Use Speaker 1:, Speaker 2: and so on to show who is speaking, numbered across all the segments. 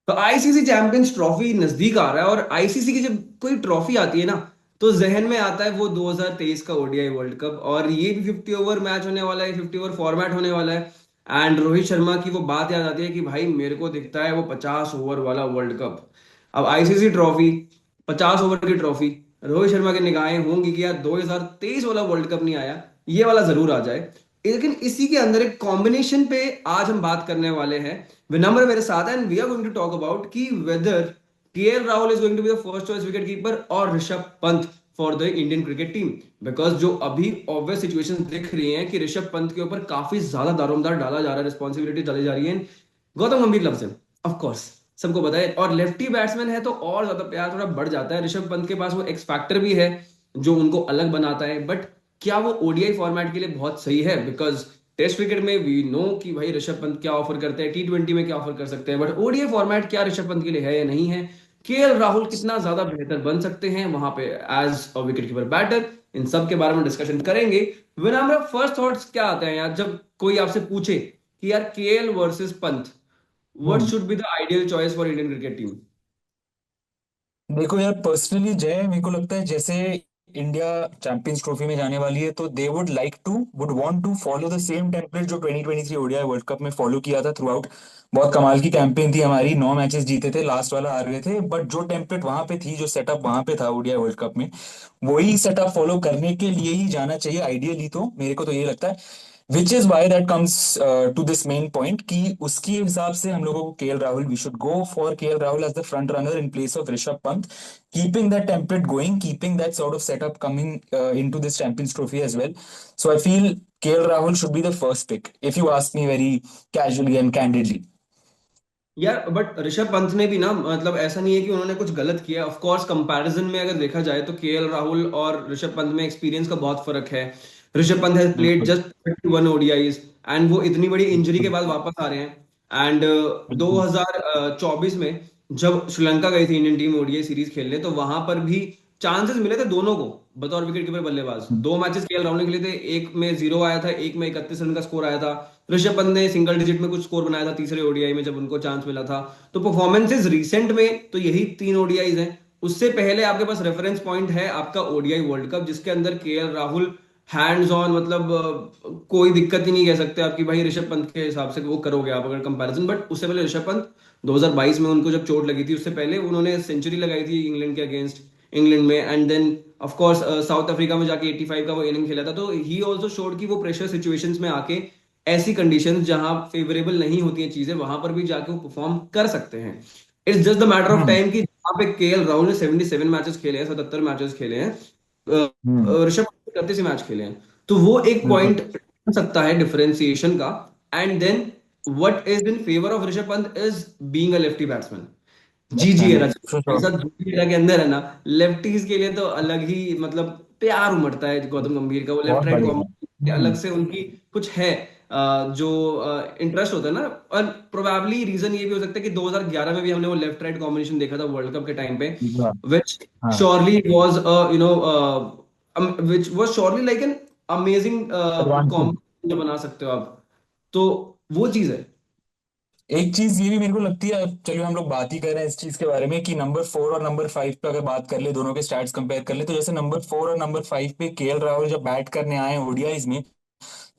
Speaker 1: तो ICC champions trophy नजदीक आ रहा है, और आईसीसी की जब कोई ट्रॉफी आती है ना, तो जहन में आता है वो 2023 का ओडीआई वर्ल्ड कप, और ये भी 50 ओवर मैच होने वाला है, 50 ओवर फॉर्मेट होने वाला है। एंड रोहित शर्मा की वो बात याद आती है कि भाई मेरे को दिखता है वो 50 ओवर वाला वर्ल्ड कप। अब आईसीसी ट्रॉफी, 50 ओवर की ट्रॉफी, रोहित शर्मा की निगाहें होंगी कि यार 2023 वाला वर्ल्ड कप नहीं आया, ये वाला जरूर आ जाए। लेकिन इसी के अंदर एक कॉम्बिनेशन पे आज हम बात करने वाले हैं। विनम्र मेरे साथ है, and we are going to talk about कि whether KL Rahul is going to be the first choice wicket keeper और Rishabh Pant for the Indian cricket team. Because जो अभी ऑब्वियस सिचुएशन दिख रही हैं कि ऋषभ पंत के ऊपर काफी ज्यादा दारोमदार डाला जा रहा है, रिस्पॉन्सिबिलिटी डाली जा रही है। गौतम गंभीर लफ्ज है, ऑफ कोर्स, सबको पता है, और लेफ्टी बैट्समैन है तो और ज्यादा प्यार थोड़ा बढ़ जाता है। ऋषभ पंत के पास वो एक्स फैक्टर भी है जो उनको अलग बनाता है, बट क्या वो ओडीआई फॉर्मेट के लिए बहुत सही है? बिकॉज टेस्ट क्रिकेट में वी नो कि भाई ऋषभ पंत क्या ऑफर करते हैं, T20 में क्या ऑफर कर सकते हैं, बट ओडीआई फॉर्मेट क्या ऋषभ पंत के लिए है या नहीं है? केएल राहुल कितना ज्यादा बेहतर बन सकते हैं वहां पे as a wicket keeper batter? इन सब के बारे में डिस्कशन करेंगे। विनम्र, फर्स्ट थॉट्स क्या आते हैं यार जब कोई आपसे पूछे कि यार KL versus Pant, what
Speaker 2: hmm.
Speaker 1: Should be the ideal choice for Indian cricket team?
Speaker 2: देखो यार, पर्सनली जय, मेरे को लगता है जैसे इंडिया चैंपियंस ट्रॉफी में जाने वाली है तो they would want to follow the same template जो 2023 ओडीआई वर्ल्ड कप में फॉलो किया था थ्रू आउट। बहुत कमाल की कैंपेन थी हमारी, 9 मैचेस जीते थे, लास्ट वाला हार गए थे, बट जो टेम्पलेट वहां पे थी, जो सेटअप वहां पे था ओडीआई वर्ल्ड कप में, वही सेटअप फॉलो करने के लिए ही जाना चाहिए आइडियली। तो मेरे को तो ये लगता है, which is why that comes to this main point कि उसके हिसाब से हम लोगों को KL Rahul, we should go for KL Rahul as the front runner in place of Rishabh Pant, keeping that template going, keeping that sort of setup coming into this Champions Trophy as well. So I feel KL Rahul should be the first pick, if you ask me very casually and candidly.
Speaker 1: यार but Rishabh Pant ने भी ना, मतलब ऐसा नहीं है कि उन्होंने कुछ गलत किया। ऑफ कोर्स कंपैरिजन में अगर देखा जाए तो केएल राहुल और ऋषभ पंत में एक्सपीरियंस का बहुत फर्क है। ऋषभ पंत हैज प्लेड
Speaker 2: बिल्कुल।
Speaker 1: जस्ट 31 ओडीआईज, एंड वो इतनी बड़ी इंजरी के
Speaker 2: बिल्कुल।
Speaker 1: बाद वापस आ रहे हैं। एंड
Speaker 2: बिल्कुल।
Speaker 1: 2024 में जब श्रीलंका गई थी इंडियन टीम ओडीआई सीरीज खेलने, तो वहां पर भी चांसेस मिले थे दोनों को बतौर विकेट कीपर बल्लेबाज। 2 मैचेस केएल राहुल ने खेले थे, एक में 0 आया था, एक में 31 रन का स्कोर आया था। ऋषभ पंत ने सिंगल डिजिट में कुछ स्कोर बनाया था तीसरे ओडीआई में जब उनको चांस मिला था। तो परफॉर्मेंसेज रिसेंट में तो यही 3 ओडीआईज हैं। उससे पहले आपके पास रेफरेंस पॉइंट है आपका ओडीआई वर्ल्ड कप, जिसके अंदर केएल राहुल हैंड्स ऑन, मतलब कोई दिक्कत ही नहीं कह सकते आप कि भाई ऋषभ पंत के हिसाब से वो करोगे आप अगर कंपैरिजन। बट उससे पहले ऋषभ पंत 2022 में उनको जब चोट लगी थी, उससे पहले उन्होंने सेंचुरी लगाई थी इंग्लैंड के अगेंस्ट, इंग्लैंड में। And then of course South Africa में जाके 85 का वो इनिंग खेला था। तो ही ऑल्सो शोड कि वो प्रेशर सिचुएशंस में आके, ऐसी कंडीशंस जहां फेवरेबल नहीं होती हैं चीजें, वहां पर भी जाके वो परफॉर्म कर सकते हैं। It's just the matter of
Speaker 2: hmm.
Speaker 1: Time कि जहां पे केएल राहुल ने 77 मैचेस खेले हैं, 77 मैचेस खेले हैं,
Speaker 2: हम्म।
Speaker 1: ऋषभ पंत ने 31 मैच खेले हैं, तो वो एक
Speaker 2: बिल्कुल।
Speaker 1: पॉइंट बन सकता है डिफरेंशिएशन का। And then what is in favour of Rishabh Pant is being a lefty batsman. जी
Speaker 2: लेफ्ट
Speaker 1: जी है
Speaker 2: हैंडेड
Speaker 1: रजत,
Speaker 2: फॉर
Speaker 1: मेरे
Speaker 2: श्योर।
Speaker 1: साथ जी के अंदर है ना, लेफ्टीज के लिए तो अलग ही मतलब प्यार उमड़ता है गौतम गंभीर का। वो लेफ्ट
Speaker 2: बहुत
Speaker 1: राइट
Speaker 2: बढ़िया।
Speaker 1: कॉम्बिनेशन अलग
Speaker 2: हम्म।
Speaker 1: से उनकी कुछ है, जो इंटरेस्ट होता है ना। और प्रोबेबली रीजन ये भी हो सकता है कि 2011 में भी हमने वो लेफ्ट राइट कॉम्बिनेशन देखा था वर्ल्ड कप के टाइम पे,
Speaker 2: हाँ।
Speaker 1: विच
Speaker 2: हाँ।
Speaker 1: Surely was you know which was surely like an amazing
Speaker 2: advantage.
Speaker 1: Combination जो बना सकते हो आप। तो वो चीज है।
Speaker 2: एक चीज ये भी मेरे को लगती है, चलिए हम लोग बात ही कर रहे हैं इस चीज के बारे में, कि नंबर 4 और नंबर 5 पे अगर बात कर ले, दोनों के स्टैट्स कंपेयर कर ले, तो जैसे नंबर 4 और नंबर 5 पे केएल राहुल जब बैट करने आए ओडीआईज में,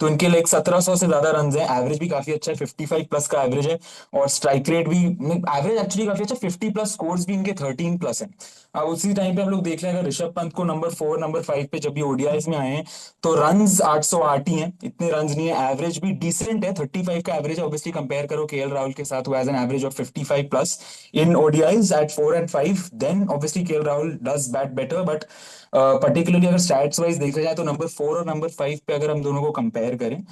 Speaker 2: तो इनके लिए 1700 से ज्यादा रन है, एवरेज भी काफी अच्छा है, 55 प्लस का एवरेज है, और स्ट्राइक रेट भी एवरेज एक्चुअली काफी अच्छा, 50 प्लस स्कोर्स भी इनके 13 प्लस है। अब उसी टाइम पे हम लोग देख रहे हैं, अगर ऋषभ पंत को नंबर 4 नंबर 5 पे जब भी ओडीआईज में आए हैं, तो रन्स 808 ही हैं, इतने रन्स नहीं है, एवरेज भी डिसेंट है, 35 का एवरेज है। ऑब्वियसली कंपेयर करो केएल राहुल के साथ, as an average of 55 plus in ODIs at 4 and 5, then obviously KL Rahul does bat better. But particularly अगर स्टैट्स वाइज देखा जाए, तो नंबर 4 और नंबर 5 पे अगर हम दोनों को कंपेयर करें,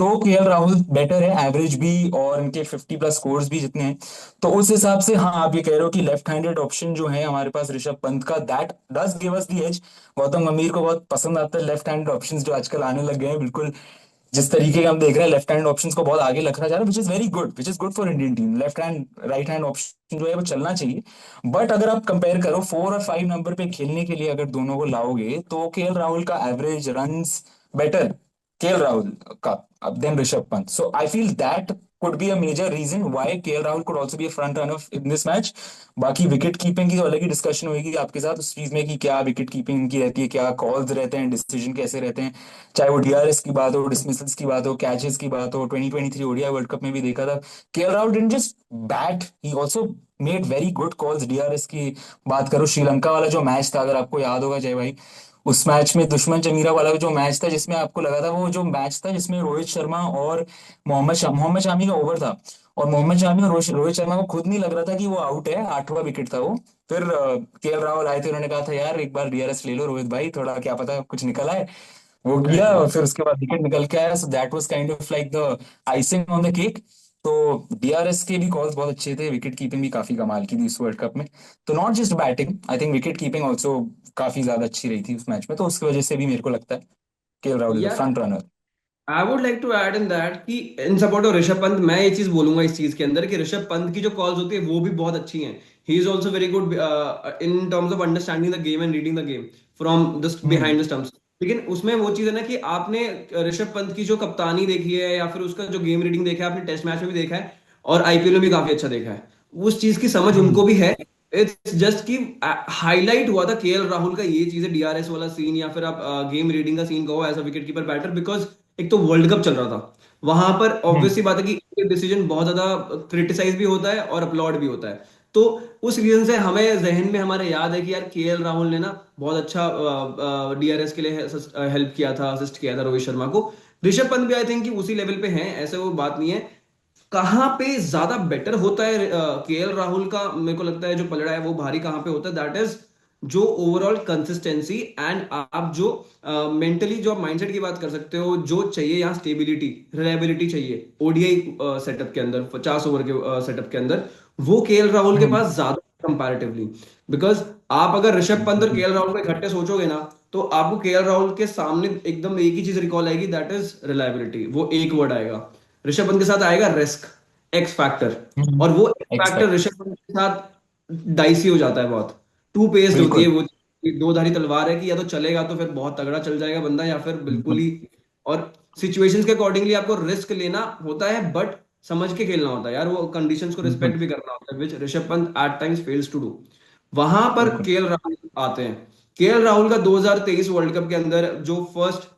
Speaker 2: तो केएल राहुल बेटर है, एवरेज भी और इनके 50 प्लस स्कोर्स भी जितने हैं। तो उस हिसाब से हाँ, आप ये कह रहे हो कि लेफ्ट हैंडेड ऑप्शन जो है हमारे पास ऋषभ पंत का, that does give us the edge. Gautam Gambhir को बहुत पसंद आता है लेफ्ट हैंडेड ऑप्शंस जो आजकल आने लग गए हैं, बिल्कुल जिस तरीके का हम देख रहे हैं, लेफ्ट हैंड ऑप्शंस को बहुत आगे रखा जा रहा है, which is very good, which is good for Indian team. Left hand right hand option जो है वो चलना चाहिए। बट अगर आप कंपेयर करो 4 और 5 नंबर पे खेलने के लिए, अगर दोनों को लाओगे, तो केएल राहुल का average runs better, KL Rahul का, अब then Rishabh Pant. So I feel that could be a major reason why KL Rahul could also be a front runner in this match. बाकी विकेट कीपिंग की तो अलग ही डिस्कशन होगी आपके साथ उस चीज में कि क्या विकेट कीपिंग इनकी रहती है, क्या कॉल्स रहते हैं, डिसीजन कैसे रहते हैं, चाहे वो डीआरएस की बात हो, डिसमिसल्स की बात हो, कैचेस की बात हो। 2023 ओडीआई वर्ल्ड कप में भी देखा था KL Rahul didn't just bat, he also made very good calls. DRS की बात करो, श्रीलंका वाला जो मैच था अगर आपको याद होगा जय भाई, उस मैच में दुश्मन चमीरा वाला जो मैच था जिसमें आपको लगा था, वो जो मैच था जिसमें रोहित शर्मा और मोहम्मद शामी का ओवर था, और मोहम्मद शामी और रोहित शर्मा को खुद नहीं लग रहा था कि वो आउट है, 8वां विकेट था वो। फिर केएल राहुल आए थे, उन्होंने कहा था यार एक बार डीआरएस ले लो रोहित भाई, थोड़ा क्या पता कुछ निकल आए। वो किया
Speaker 1: एग्जैक्टली।
Speaker 2: और फिर उसके बाद विकेट निकल के आया, so that was kind of like the icing on the cake. तो डीआरएस के भी कॉल्स बहुत अच्छे थे, विकेट कीपिंग भी काफी कमाल की थी इस वर्ल्ड कप में। तो not just batting, I think wicket keeping also काफी ज्यादा अच्छी रही थी उस मैच में, तो उसकी वजह से भी मेरे को लगता है के राहुल इज द
Speaker 1: यार
Speaker 2: front runner.
Speaker 1: I would like to add in that कि in support of Rishabh Pant, मैं ये चीज बोलूंगा इस चीज के अंदर कि ऋषभ पंत की जो कॉल्स होती है वो भी बहुत अच्छी हैं। He is also very good in terms of understanding the game and reading the game from the
Speaker 2: hmm.
Speaker 1: Behind the stumps. लेकिन उसमें वो चीज है ना कि आपने ऋषभ पंत की जो कप्तानी देखी है या फिर उसका जो गेम रीडिंग देखा है, आपने टेस्ट मैच में भी देखा है और आईपीएल में भी काफी अच्छा देखा है, उस चीज की समझ
Speaker 2: हम्म।
Speaker 1: उनको भी है। इट्स जस्ट कि हाईलाइट हुआ था केएल राहुल का ये चीज है, डीआरएस वाला सीन या फिर आप गेम रीडिंग का सीन कहो as a wicket keeper batter, because एक तो वर्ल्ड कप चल रहा था वहां पर,
Speaker 2: हम्म।
Speaker 1: ऑब्वियसली बात है कि डिसीजन बहुत ज्यादा क्रिटिसाइज भी होता है और अपलॉड भी होता है। तो उस रीजन से हमें जहन में हमारे याद है कि यार केएल राहुल ने ना बहुत अच्छा डीआरएस के लिए हेल्प किया था, असिस्ट किया था रोहित शर्मा को। ऋषभ पंत भी आई थिंक कि उसी लेवल पे हैं, ऐसे वो बात नहीं है। कहाँ पे ज्यादा बेटर होता है केएल राहुल का, मेरे को लगता है जो पलड़ा है वो भारी कहाँ पे होता है, दैट इज जो ओवरऑल कंसिस्टेंसी एंड आप जो मेंटली जो आप माइंडसेट की बात कर सकते हो, जो चाहिए यहाँ स्टेबिलिटी, रिलायबिलिटी चाहिए ओडीआई सेटअप के अंदर, 50 ओवर के सेटअप के अंदर, वो केएल राहुल के
Speaker 2: हम्म।
Speaker 1: पास ज्यादा कंपैरेटिवली। बिकॉज आप अगर ऋषभ पंत और केएल राहुल को इकट्ठे सोचोगे ना, तो आपको केएल राहुल के सामने एकदम एक ही चीज रिकॉल आएगी, दैट इज रिलायबिलिटी, वो एक वर्ड आएगा। ऋषभ पंत के साथ आएगा रिस्क, एक्स फैक्टर।
Speaker 2: हम्म।
Speaker 1: और वो x factor
Speaker 2: expect.
Speaker 1: Rishabh Pant के साथ डाइसी हो जाता है बहुत, टू पेस्ड होती है
Speaker 2: बिल्कुल।
Speaker 1: वो, दो धारी तलवार है कि या तो चलेगा तो फिर बहुत तगड़ा चल जाएगा बंदा, या फिर बिल्कुल
Speaker 2: बिल्कुल।
Speaker 1: ही। और सिचुएशंस के अकॉर्डिंगली आपको रिस्क लेना होता है, बट समझ के खेलना होता है यार, वो कंडीशंस को
Speaker 2: बिल्कुल।
Speaker 1: रिस्पेक्ट भी करना होता है, which Rishabh Pant at times fails to do. वहां पर
Speaker 2: बिल्कुल।
Speaker 1: केएल राहुल आते हैं। केएल राहुल का 2023 वर्ल्ड कप के अंदर जो फर्स्ट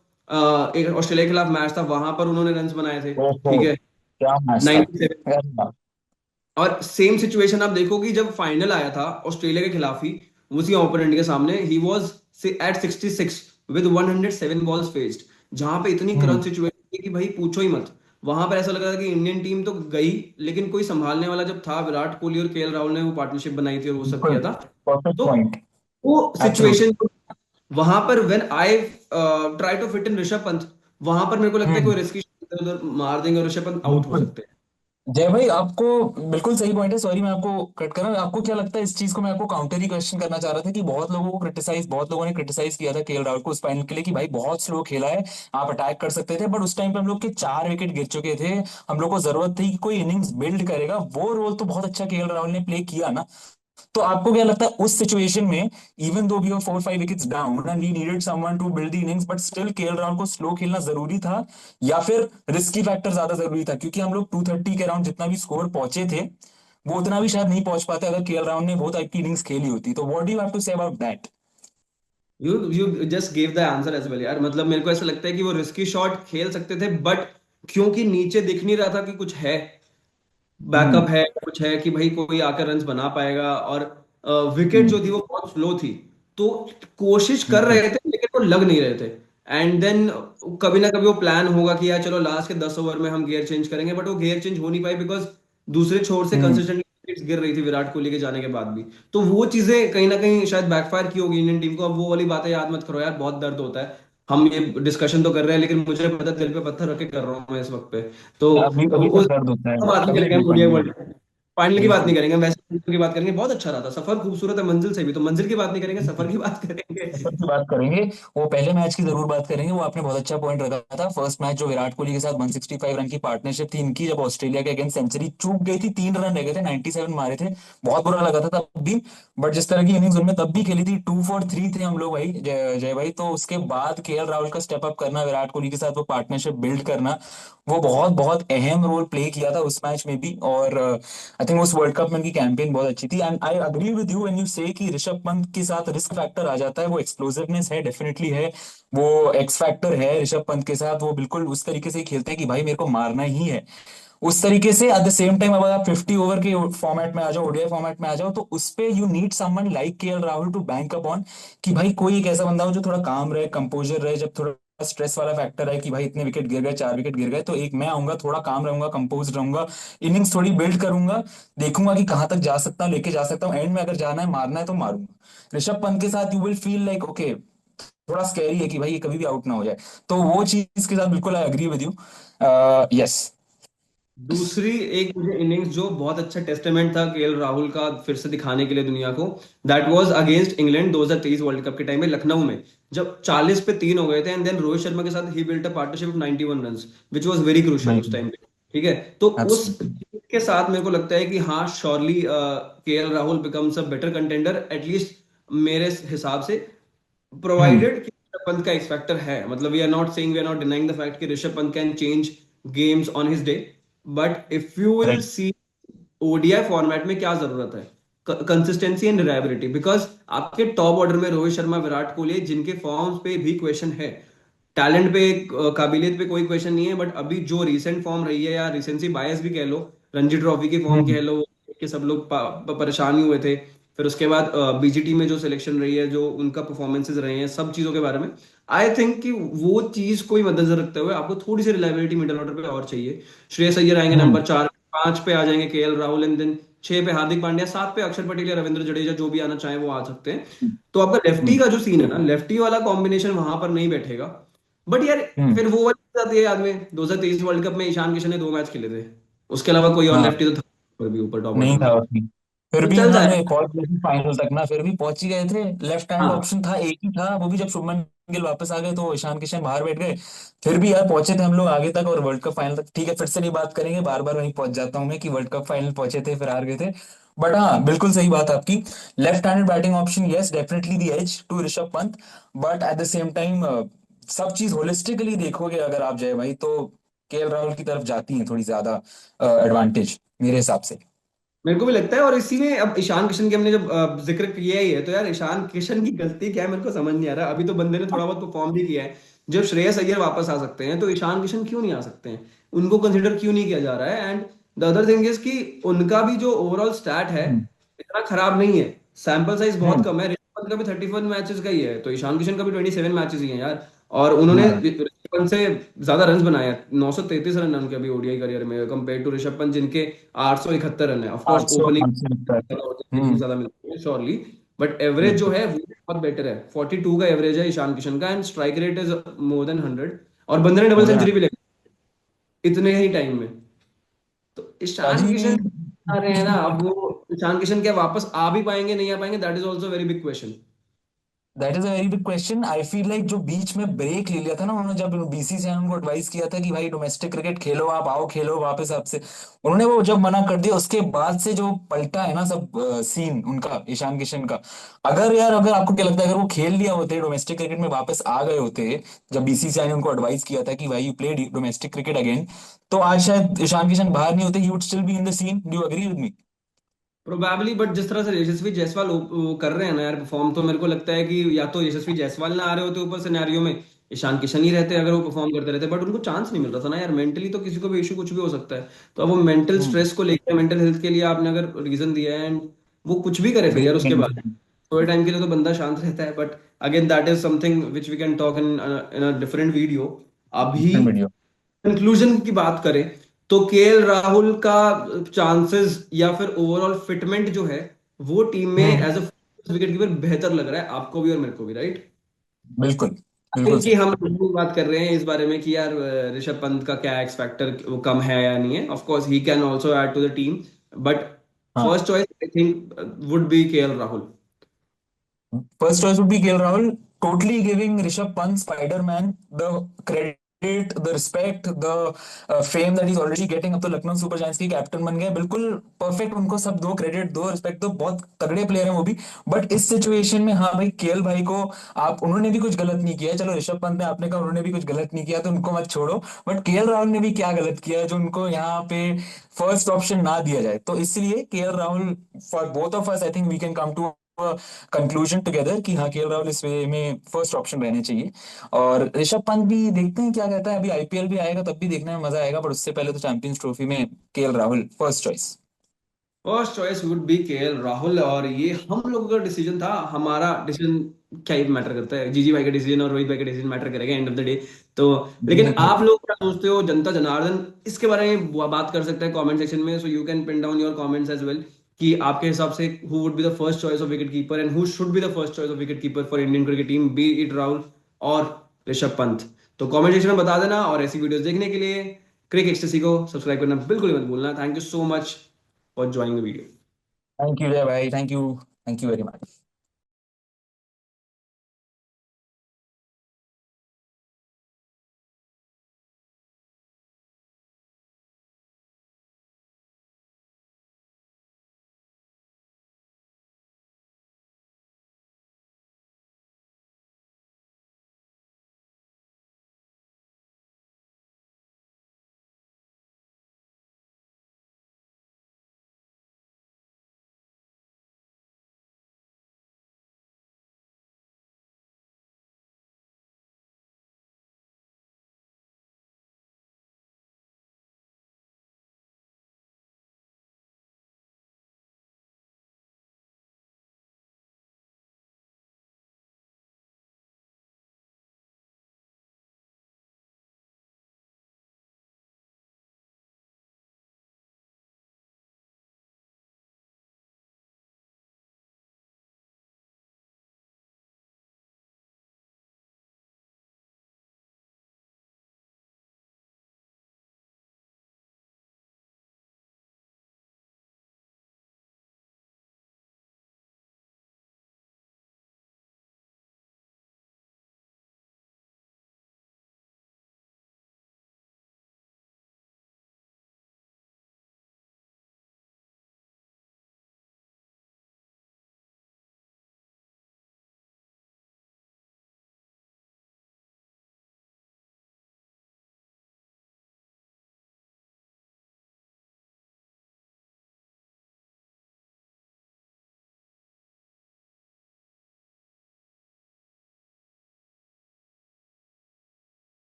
Speaker 1: एक ऑस्ट्रेलिया के खिलाफ मैच था, वहां पर उन्होंने रन्स बनाए थे,
Speaker 2: ओहो,
Speaker 1: ठीक है,
Speaker 2: क्या मैच था।
Speaker 1: 97।
Speaker 2: अरे वाह।
Speaker 1: और सेम सिचुएशन आप देखो कि जब फाइनल आया था ऑस्ट्रेलिया के खिलाफ ही, उसी ओपोनेंट के सामने, he was at 66 with 107 balls faced, जहां पे इतनी
Speaker 2: हम्म।
Speaker 1: करंट सिचुएशन थी कि भाई पूछो ही मत। वहां पर ऐसा लग रहा था कि इंडियन टीम तो गई, लेकिन कोई संभालने वाला जब था, विराट कोहली और केएल राहुल ने वो पार्टनरशिप बनाई थी और वो सब
Speaker 2: बिल्कुल।
Speaker 1: किया था।
Speaker 2: परफेक्ट
Speaker 1: तो
Speaker 2: पॉइंट।
Speaker 1: वो
Speaker 2: एब्सोल्युटली।
Speaker 1: सिचुएशन वहां पर when I try to fit in Rishabh Pant, वहां पर मेरे को लगता है
Speaker 2: हम्म।
Speaker 1: कोई रिस्की इधर उधर मार देंगे और ऋषभ पंत आउट हो
Speaker 2: बिल्कुल।
Speaker 1: सकते हैं।
Speaker 2: जय भाई, आपको बिल्कुल सही पॉइंट है, सॉरी मैं आपको कट कर रहा हूँ। आपको क्या लगता है इस चीज को, मैं आपको काउंटर ही क्वेश्चन करना चाह रहा था कि बहुत लोगों ने क्रिटिसाइज किया था केएल राहुल को उस फाइनल के लिए कि भाई बहुत स्लो खेला है, आप अटैक कर सकते थे, बट उस टाइम पे हम लोग के 4 विकेट गिर चुके थे, हम लोग को जरूरत थी कि कोई इनिंग्स बिल्ड करेगा, वो रोल तो बहुत अच्छा केएल राहुल ने प्ले किया ना। तो आपको क्या लगता है उस सिचुएशन में, even though we were 4-5 wickets down and we needed someone to build the innings, but still KL Rahul को स्लो खेलना जरूरी था, या फिर रिस्की फैक्टर ज्यादा जरूरी था, क्योंकि हम लोग 230 के अराउंड जितना भी स्कोर पहुंचे थे, वो उतना भी शायद नहीं पहुंच पाते अगर केएल राहुल ने वो टाइप की इनिंग्स खेली होती। तो what do you have to say about that.
Speaker 1: You just give the answer as well यार, मतलब मेरे को ऐसा लगता है कि वो रिस्की शॉट खेल सकते थे, बट क्योंकि नीचे दिख नहीं रहा था कि कुछ है, बैकअप
Speaker 2: हम्म।
Speaker 1: है, कुछ है कि भाई कोई आकर रन्स बना पाएगा, और विकेट जो
Speaker 2: हम्म।
Speaker 1: थी वो बहुत स्लो थी, तो कोशिश कर
Speaker 2: बिल्कुल।
Speaker 1: रहे थे लेकिन वो लग नहीं रहे थे। एंड देन कभी ना कभी वो प्लान होगा कि यार चलो लास्ट के 10 ओवर में हम गियर चेंज करेंगे, बट वो गियर चेंज हो नहीं पाई, बिकॉज दूसरे छोर से
Speaker 2: हम्म।
Speaker 1: कंसिस्टेंटली गिर रही थी विराट कोहली के जाने के बाद भी। तो वो चीजें कहीं ना कहीं शायद बैकफायर की होगी इंडियन टीम को। अब वो वाली बातें याद मत करो यार, बहुत दर्द होता है। हम ये डिस्कशन तो कर रहे हैं, लेकिन मुझे पता है दिल पे पत्थर रख के कर रहा हूँ मैं इस वक्त पे। तो
Speaker 2: अभी अभी तक
Speaker 1: उस
Speaker 2: दर्द होता है,
Speaker 1: बात नहीं
Speaker 2: कभी
Speaker 1: करेंगे
Speaker 2: भी
Speaker 1: हम ओडीआई
Speaker 2: पढ़ लो।
Speaker 1: World cup. फाइनल की बात नहीं
Speaker 2: बिल्कुल।
Speaker 1: करेंगे, वैसे मंजिल की बात करेंगे, बहुत अच्छा रहा था सफर, खूबसूरत है मंजिल से भी, तो मंजिल की बात नहीं करेंगे, सफर की बात करेंगे।
Speaker 2: सफर की बात करेंगे। वो पहले मैच की जरूर बात करेंगे, वो आपने बहुत अच्छा पॉइंट रखा था। फर्स्ट मैच जो विराट कोहली के साथ 165 रन की पार्टनरशिप थी इनकी, जब ऑस्ट्रेलिया के अगेंस्ट सेंचुरी चूक गई थी, 3 रन रह गए थे, 97 मारे थे, बहुत बुरा लगा था तब भी। बट जिस तरह की इनिंग्स उनने तब भी खेली थी, 2 for 3 थे हम लोग भाई, जय भाई। तो उसके बाद केएल राहुल का स्टेप अप करना, विराट कोहली के साथ वो पार्टनरशिप बिल्ड करना, वो बहुत बहुत अहम रोल प्ले किया था उस मैच में भी। और आई थिंक उस वर्ल्ड कप में उनकी कैंपेन बहुत अच्छी थी। And I agree with you when you से कि ऋषभ पंत के साथ रिस्क फैक्टर आ जाता है, वो एक्सप्लोसिवनेस है, डेफिनेटली है, वो एक्स फैक्टर है ऋषभ पंत के साथ। वो बिल्कुल उस तरीके से ही खेलते हैं कि भाई मेरे को मारना ही है। उस तरीके से एट द सेम टाइम अगर आप 50 ओवर के फॉर्मेट में आ जाओ, ओडीआई फॉर्मेट में आ जाओ, तो उस पे you need someone like KL Rahul to bank up on, कि भाई कोई एक ऐसा बंदा हो जो थोड़ा काम रहे, कंपोजर रहे, जब थोड़ा स्ट्रेस वाला फैक्टर है कि भाई इतने विकेट गिर गए, 4 विकेट गिर गए, तो एक मैं आऊंगा, थोड़ा काम रहूंगा, कंपोज रहूंगा, इनिंग्स थोड़ी बिल्ड करूंगा, देखूंगा कि कहां तक जा सकता हूँ, लेके जा सकता हूँ, एंड में अगर जाना है मारना है तो मारूंगा। ऋषभ पंत के साथ you will feel like okay, थोड़ा स्कैरी है कि भाई ये कभी भी आउट ना हो जाए। तो वो चीज के साथ बिल्कुल I agree with you. Yes.
Speaker 1: दूसरी एक मुझे इनिंग्स जो बहुत अच्छा टेस्टामेंट था केएल राहुल का फिर से दिखाने के लिए दुनिया को, that was against England 2023 world cup के टाइम में लखनऊ में, जब 40 पे 3 हो गए थे, एंड देन रोहित शर्मा के साथ ही built a partnership of 91 runs which was very crucial उस
Speaker 2: बिल्कुल।
Speaker 1: टाइम पे। ठीक है, तो उस
Speaker 2: एब्सोल्युटली।
Speaker 1: जीत के साथ मेरे को लगता है कि हाँ surely KL Rahul becomes a better contender at least मेरे हिसाब से,
Speaker 2: हम्म।
Speaker 1: प्रोवाइडेड कि ऋषभ पंत का एक्स फैक्टर है। मतलब we are not saying, we are not denying the fact कि Rishabh Pant can change games on his day, but if you will
Speaker 2: correct.
Speaker 1: See ODI format में क्या जरूरत है, कंसिस्टेंसी एंड रिलायबिलिटी, बिकॉज आपके टॉप ऑर्डर में रोहित शर्मा, विराट कोहली, जिनके फॉर्म्स पे भी क्वेश्चन है, टैलेंट पे, काबिलियत पे कोई क्वेश्चन नहीं है, बट अभी जो रीसेंट फॉर्म रही है या रिसेंसी बायस भी कह लो, रणजी ट्रॉफी की फॉर्म
Speaker 2: हम्म।
Speaker 1: कह लो, कि सब लोग परेशान ही हुए थे, फिर उसके बाद बीजीटी में जो सिलेक्शन रही है, जो उनका परफॉर्मेंसेज रहे हैं, सब चीजों के बारे में आई थिंक कि वो चीज को ही मद्देनजर रखते हुए आपको थोड़ी सी रिलायबिलिटी मिडिल ऑर्डर पे और चाहिए। श्रेयस अय्यर आएंगे
Speaker 2: हम्म।
Speaker 1: नंबर 4, 5 पे आ जाएंगे केएल राहुल, एंड देन 6 पे हार्दिक पांड्या, 7 पे अक्षर पटेल या रविंद्र जडेजा, जो भी आना चाहे वो आ सकते हैं। तो आपका लेफ्टी
Speaker 2: हम्म।
Speaker 1: का जो सीन है ना, लेफ्टी वाला कॉम्बिनेशन वहां पर नहीं बैठेगा। बट यार
Speaker 2: हम्म।
Speaker 1: फिर वो वाली चीज़ आती है याद में, 2023 वर्ल्ड कप में ईशान किशन ने 2 मैच खेले थे, उसके अलावा कोई और
Speaker 2: हाँ।
Speaker 1: लेफ्टी तो था पर भी ऊपर टॉप ऑर्डर
Speaker 2: नहीं
Speaker 1: में,
Speaker 2: था उसमें। फिर
Speaker 1: तो
Speaker 2: भी
Speaker 1: चल
Speaker 2: उन्होंने
Speaker 1: जाएगा।
Speaker 2: पहुंच गए थे फाइनल तक ना, फिर भी पहुंच ही गए थे। लेफ्ट हैंड
Speaker 1: हाँ,
Speaker 2: ऑप्शन था, एक ही था, वो भी जब शुभमन गिल वापस आ गए तो ईशान किशन बाहर बैठ गए। फिर भी यार पहुंचे थे हम लोग आगे तक, और वर्ल्ड कप फाइनल तक। ठीक है, फिर से नहीं बात करेंगे, बार बार वहीं पहुंच जाता हूं मैं कि वर्ल्ड कप फाइनल पहुंचे थे फिर हार गए थे। बट हाँ, बिल्कुल सही बात आपकी। Left handed batting option, yes, definitely the edge to Rishabh Pant. But at the same time सब चीज होलिस्टिकली देखोगे अगर आप, जय भाई, तो केएल राहुल की तरफ जाती है थोड़ी ज्यादा एडवांटेज मेरे हिसाब से।
Speaker 1: मेरे को भी लगता है। और इसी में अब ईशान किशन की हमने जब जिक्र किया ही है, तो यार ईशान किशन की गलती क्या है मेरे को समझ नहीं आ रहा। अभी तो बंदे ने थोड़ा बहुत परफॉर्म भी किया है, जब श्रेयस अय्यर वापस आ सकते हैं तो ईशान किशन क्यों नहीं आ सकते हैं, उनको कंसिडर क्यों नहीं किया जा रहा है। And the other thing is कि उनका भी जो ओवरऑल स्टैट है
Speaker 2: हम्म।
Speaker 1: इतना खराब नहीं है, सैंपल साइज बहुत
Speaker 2: हम्म।
Speaker 1: कम है। ऋषभ पंत का भी 31 मैचेस का ही है, तो ईशान किशन का भी 27 मैचेस ही हैं यार। और उन्होंने
Speaker 2: हाँ।
Speaker 1: ऋषभ पंत से ज्यादा रन बनाए हैं, 933 रन है उनके अभी ओडीआई करियर में, कंपेयर टू ऋषभ पंत जिनके 871 रन है। ऑफ कोर्स
Speaker 2: 800
Speaker 1: ओपनिंग
Speaker 2: 500 लगता है।
Speaker 1: इनिंग
Speaker 2: हम्म।
Speaker 1: ज्यादा मिलती है श्योरली, बट एवरेज जो
Speaker 2: बिल्कुल।
Speaker 1: है वो बहुत बेटर है। 42 का एवरेज है ईशान किशन का, and strike rate is more than 100, और बंदे ने डबल
Speaker 2: मोर देन।
Speaker 1: सेंचुरी भी ले इतने ही टाइम में। तो ईशान
Speaker 2: पाजी,
Speaker 1: किशन आ रहे हैं ना, अब वो ईशान किशन क्या वापस आ भी पाएंगे, नहीं आ पाएंगे, that is also very big question.
Speaker 2: That is a very big question. I feel like जो बीच में ब्रेक ले लिया था ना उन्होंने, जब बीसीसीआई ने उनको एडवाइस किया था कि भाई डोमेस्टिक क्रिकेट खेलो, आप आओ खेलो वापस आपसे, उन्होंने वो जब मना कर दिया, उसके बाद से जो पलटा है ना सब सीन उनका, ईशान किशन का। अगर यार, अगर आपको क्या लगता है, अगर वो खेल लिया होते, डोमेस्टिक क्रिकेट में वापस आ गए होते, जब बीसीसीआई ने उनको एडवाइस किया था कि भाई you play domestic cricket again, तो आज शायद ईशान किशन बाहर नहीं होते, he would still be in the scene. Do you agree with me?
Speaker 1: Probably, but जिस तरह से यशस्वी जायसवाल वो कर रहे हैं ना यार परफॉर्म, तो मेरे को लगता है कि या तो यशस्वी जायसवाल ना आ रहे होते ऊपर सिनेरियो में, ईशान किशन ही रहते अगर वो परफॉर्म करते रहते, बट उनको चांस नहीं मिल रहा था ना यार। मेंटली तो किसी को भी इशू कुछ भी हो सकता है, तो अब वो मेंटल
Speaker 2: हम्म।
Speaker 1: स्ट्रेस को लेकर, मेंटल हेल्थ के लिए आपने अगर रीजन दिया है, एंड वो कुछ भी करे फिर
Speaker 2: ब्रेक
Speaker 1: यार उसके
Speaker 2: लेने
Speaker 1: बाद, थोड़े टाइम के लिए तो बंदा शांत रहता है, but again that is something which we can talk in in a different video. अभी
Speaker 2: से वीडियो।
Speaker 1: कंक्लूजन की बात करें तो केएल राहुल का चांसेस या फिर ओवरऑल फिटमेंट जो है वो टीम में
Speaker 2: हम्म।
Speaker 1: एज अ विकेट कीपर बेहतर लग रहा है आपको भी और मेरे को भी, राइट।
Speaker 2: बिल्कुल। बिल्कुल
Speaker 1: क्योंकि
Speaker 2: सही।
Speaker 1: हम लोग बात कर रहे हैं इस बारे में कि यार ऋषभ पंत का क्या एक्स फैक्टर वो कम है या नहीं है, of course he can also add to the team, but
Speaker 2: हाँ,
Speaker 1: first choice I think would be KL Rahul.
Speaker 2: first choice would be KL Rahul, totally giving Rishabh Pant, Spider-Man, the credit, the respect, the fame that he's already getting. अब तो Lucknow super giants की captain बन गए, बिल्कुल perfect. उनको सब दो, credit दो, रिस्पेक्ट दो, बहुत तगड़े प्लेयर हैं वो भी. बट इस सिचुएशन में हाँ भाई, केएल भाई को आप, उन्होंने भी कुछ गलत नहीं किया. चलो ऋषभ पंत ने, आपने कहा उन्होंने भी कुछ गलत नहीं किया, तो उनको मत छोड़ो. बट केएल राहुल ने भी क्या गलत किया है जो उनको यहाँ पे फर्स्ट ऑप्शन ना दिया जाए? तो इसलिए KL Rahul, for both of us, I think we can come to conclusion together कि हाँ, केएल राहुल इस वे में फर्स्ट ऑप्शन रहने चाहिए. और ऋषभ पंत भी देखते हैं क्या कहता है. अभी आईपीएल भी आएगा, तब भी देखने में मजा आएगा, पर उससे पहले तो चैंपियंस ट्रॉफी में KL Rahul first choice.
Speaker 1: First choice would be KL Rahul. और ये हम लोगों का डिसीजन था. हमारा डिसीजन क्या ही मैटर करता है, जीजी भाई का डिसीजन और रोहित भाई का डिसीजन मैटर करेगा एंड ऑफ द डे. तो लेकिन
Speaker 2: बिल्कुल.
Speaker 1: आप लोग क्या सोचते हो, जनता जनार्दन इसके बारे में बात कर सकता है कमेंट सेक्शन में. So you can pin down your comments as well कि आपके हिसाब से who would be the first choice of wicket keeper and who should be the first choice of wicket keeper for Indian cricket team, be it Rahul और ऋषभ पंत. तो comment section में बता देना. और ऐसी वीडियोस देखने के लिए क्रिक एक्सटेसी को सब्सक्राइब करना बिल्कुल ही मत भूलना. Thank you so much for joining the video.
Speaker 2: Thank you जय भाई, thank you, thank you very much.